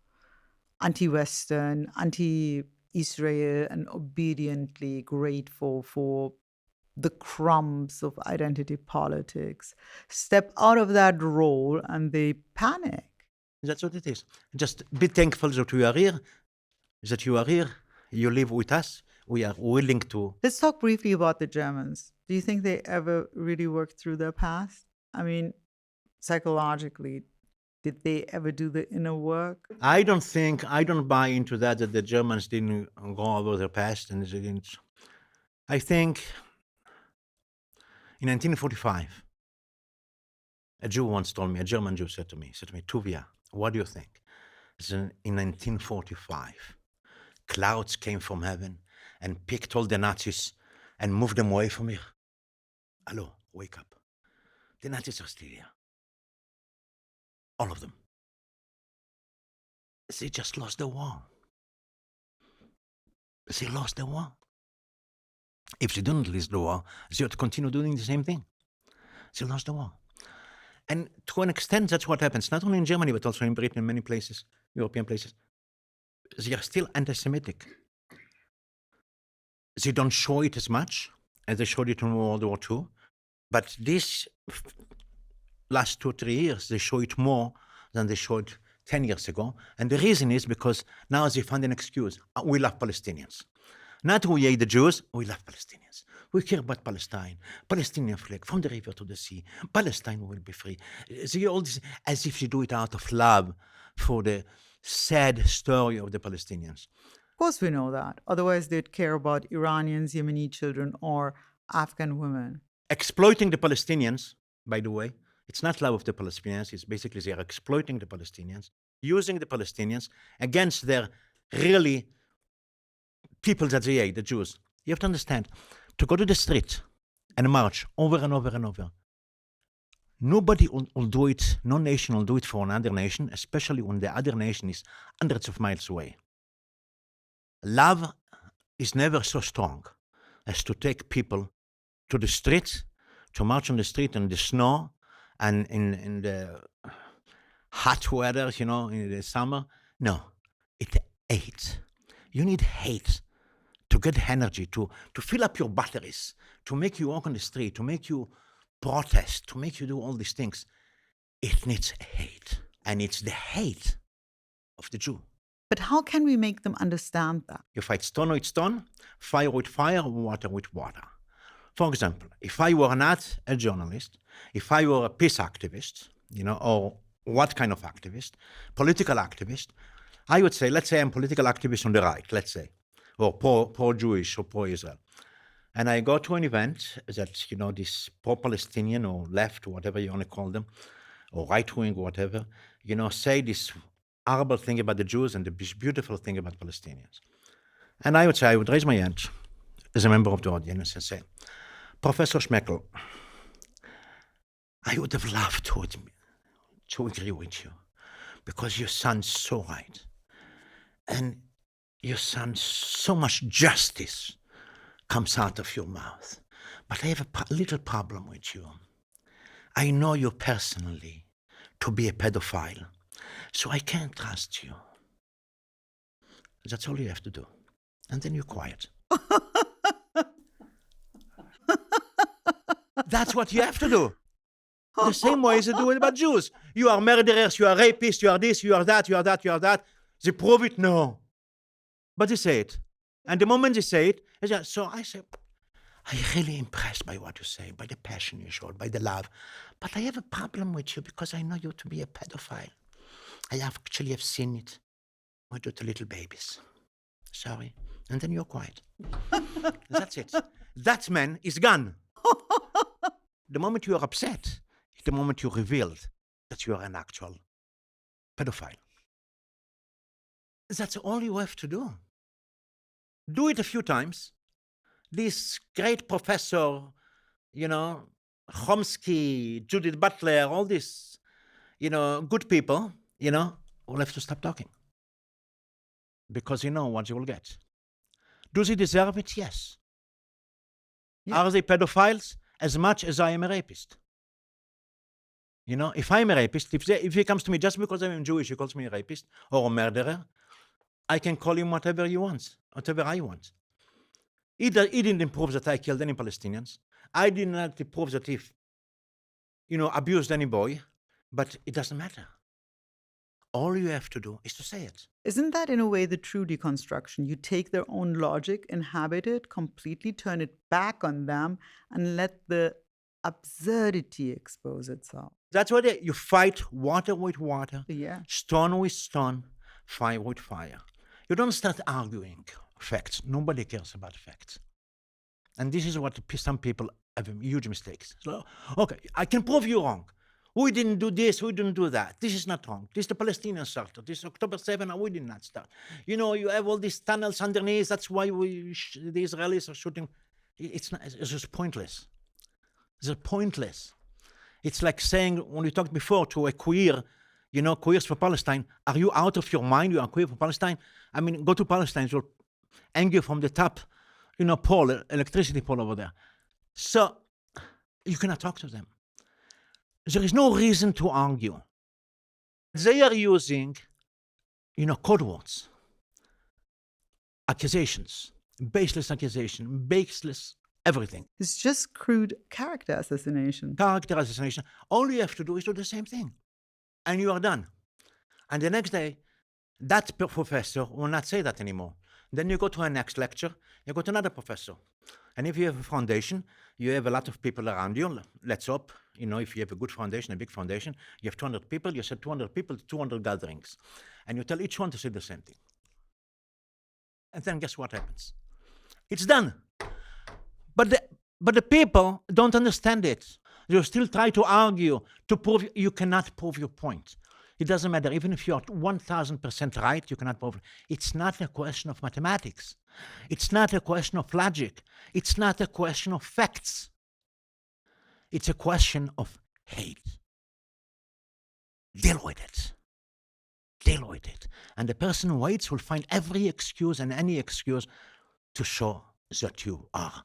anti-Western, anti-Israel, and obediently grateful for the crumbs of identity politics. Step out of that role and they panic. That's what it is. Just be thankful that we are here, that you are here, you live with us, we are willing to. Let's talk briefly about the Germans. Do you think they ever really worked through their past? I mean, psychologically, did they ever do the inner work? I don't buy into that the Germans didn't go over their past and they didn't. I think in 1945, a Jew once told me, a German Jew said to me, Tuvia, what do you think? In 1945, clouds came from heaven and picked all the Nazis and moved them away from here. Hello, wake up. The Nazis are still here. All of them. They just lost the war. They lost the war. If they didn't lose the war, they would continue doing the same thing. They lost the war. And to an extent, that's what happens, not only in Germany, but also in Britain and many places, European places. They are still anti-Semitic. They don't show it as much as they showed it in World War II. But this last 2 or 3 years, they show it more than they showed 10 years ago. And the reason is because now they find an excuse. We love Palestinians. Not we hate the Jews, we love Palestinians. We care about Palestine, Palestinian flag from the river to the sea. Palestine will be free. They all this, as if they do it out of love for the sad story of the Palestinians. Of course we know that. Otherwise they'd care about Iranians, Yemeni children, or Afghan women. Exploiting the Palestinians, by the way, it's not love of the Palestinians, it's basically they are exploiting the Palestinians, using the Palestinians against their really people that they hate, the Jews. You have to understand, to go to the street and march over and over and over, nobody will do it, no nation will do it for another nation, especially when the other nation is hundreds of miles away. Love is never so strong as to take people to the street, to march on the street in the snow and in the hot weather, in the summer. No, it's hate. You need hate to get energy, to fill up your batteries, to make you walk on the street, to make you protest, to make you do all these things. It needs hate. And it's the hate of the Jew. But how can we make them understand that? You fight stone with stone, fire with fire, water with water. For example, if I were not a journalist, if I were a peace activist, or what kind of activist, political activist, I would say, let's say I'm a political activist on the right, let's say, or pro-Jewish or pro-Israel. And I go to an event that, this pro-Palestinian or left, whatever you want to call them, or right-wing or whatever, say this horrible thing about the Jews and this beautiful thing about Palestinians. And I would say, I would raise my hand as a member of the audience and say, Professor Schmeckel, I would have loved to agree with you because you sound so right. And you sound so much justice comes out of your mouth. But I have a little problem with you. I know you personally to be a pedophile, so I can't trust you. That's all you have to do. And then you're quiet. That's what you have to do. The same way as they do it about Jews. You are murderers, you are rapists, you are this, you are that, you are that, you are that. They prove it? No. But they say it. And the moment they say it, so I say, I'm really impressed by what you say, by the passion you showed, by the love. But I have a problem with you because I know you to be a pedophile. I actually have seen it with the little babies. Sorry. And then you're quiet. That's it. That man is gone. The moment you are upset is the moment you revealed that you are an actual pedophile. That's all you have to do. Do it a few times. This great professor, Chomsky, Judith Butler, all these, good people, will have to stop talking. Because you know what you will get. Do they deserve it? Yes. Yeah. Are they pedophiles? As much as I am a rapist. If I'm a rapist, if he comes to me just because I'm Jewish, he calls me a rapist or a murderer, I can call him whatever he wants, whatever I want. He didn't prove that I killed any Palestinians. I did not prove that he, abused any boy, but it doesn't matter. All you have to do is to say it. Isn't that in a way the true deconstruction? You take their own logic, inhabit it, completely turn it back on them, and let the absurdity expose itself. That's what you fight water with water, Yeah. stone with stone, fire with fire. You don't start arguing facts. Nobody cares about facts. And this is what some people have huge mistakes. So, okay, I can prove you wrong. We didn't do this, we didn't do that. This is not wrong. This is the Palestinians started. This is October 7, we did not start. You have all these tunnels underneath. That's why the Israelis are shooting. It's just pointless. It's pointless. It's like saying, when we talked before, to a queer, queers for Palestine, are you out of your mind? You are queer for Palestine? I mean, go to Palestine, you'll hang you from the top, pole, electricity pole over there. So you cannot talk to them. There is no reason to argue. They are using, code words, accusations, baseless accusation, baseless everything. It's just crude character assassination. Character assassination. All you have to do is do the same thing. And you are done. And the next day, that professor will not say that anymore. Then you go to a next lecture, you go to another professor. And if you have a foundation, you have a lot of people around you. Let's hope, if you have a good foundation, a big foundation, you have 200 people, you said 200 people, 200 gatherings. And you tell each one to say the same thing. And then guess what happens? It's done. But the people don't understand it. You still try to argue, to prove, you cannot prove your point. It doesn't matter. Even if you are 1,000% right, you cannot prove it. It's not a question of mathematics. It's not a question of logic. It's not a question of facts. It's a question of hate. Deal with it. Deal with it. And the person who hates will find every excuse and any excuse to show that you are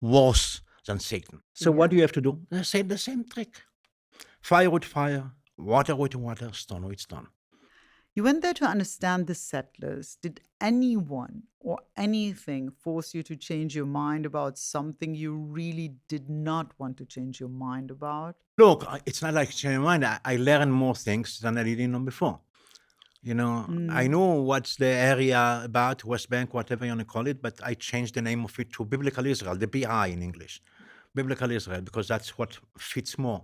worse than Satan. So what do you have to do? Say the same trick. Fire with fire, water with water, stone with stone. You went there to understand the settlers. Did anyone or anything force you to change your mind about something you really did not want to change your mind about? Look, it's not like changing my mind. I learned more things than I didn't know before. I know what's the area about, West Bank, whatever you want to call it, but I changed the name of it to Biblical Israel, the BI in English. Biblical Israel, because that's what fits more.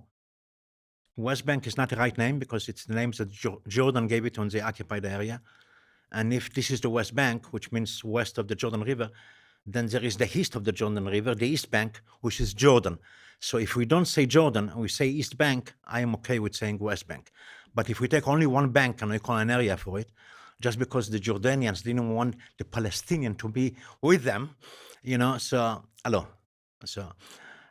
West Bank is not the right name because it's the names that Jordan gave it when they occupied the area. And if this is the West Bank, which means west of the Jordan River, then there is the east of the Jordan River, the East Bank, which is Jordan. So if we don't say Jordan and we say East Bank, I am okay with saying West Bank. But if we take only one bank and we call an area for it, just because the Jordanians didn't want the Palestinian to be with them,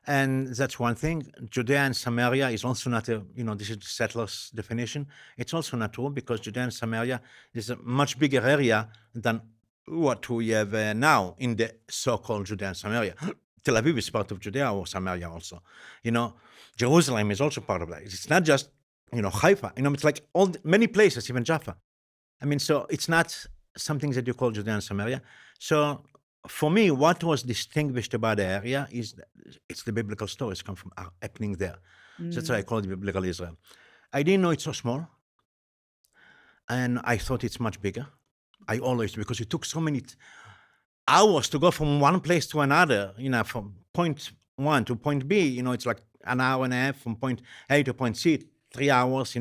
and that's one thing. Judea and Samaria is also not this is the settlers' definition. It's also not true because Judea and Samaria is a much bigger area than what we have now in the so-called Judea and Samaria. Tel Aviv is part of Judea or Samaria also. Jerusalem is also part of that. It's not just, Haifa. It's like many places, even Jaffa. So it's not something that you call Judea and Samaria. So for me, what was distinguished about the area is it's the biblical stories come from happening there. So that's why I call it Biblical Israel. I didn't know it's so small. And I thought it's much bigger. I always, because it took so many hours to go from one place to another, from point one to point B, it's like an hour and a half from point A to point C, 3 hours,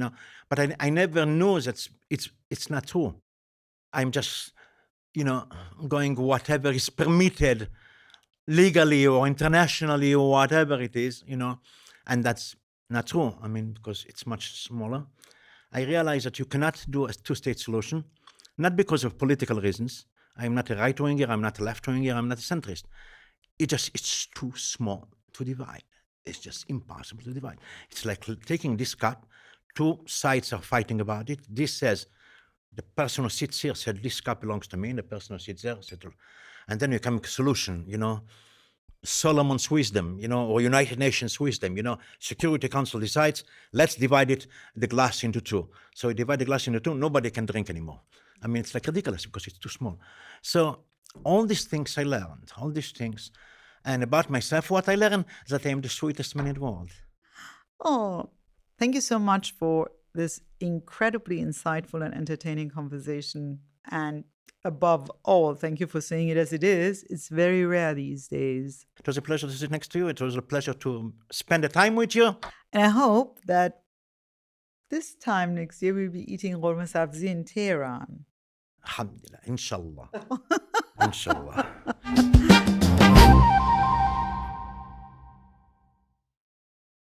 But I never knew that it's not true. I'm just, going whatever is permitted legally or internationally or whatever it is, and that's not true. I mean, because it's much smaller. I realize that you cannot do a two-state solution, not because of political reasons. I'm not a right-winger, I'm not a left-winger, I'm not a centrist. It's too small to divide. It's just impossible to divide. It's like taking this cup, two sides are fighting about it. This says, the person who sits here said, this cup belongs to me, and the person who sits there said, and then you come to a solution, Solomon's wisdom, or United Nations wisdom, Security Council decides, let's divide the glass into two. So we divide the glass into two, nobody can drink anymore. I mean, it's like ridiculous because it's too small. So all these things I learned, all these things. And about myself, what I learned is that I am the sweetest man in the world. Oh, thank you so much for this incredibly insightful and entertaining conversation. And above all, thank you for saying it as it is. It's very rare these days. It was a pleasure to sit next to you. It was a pleasure to spend the time with you. And I hope that this time next year we'll be eating Rolma Sabzi in Tehran. Alhamdulillah, inshallah. Inshallah.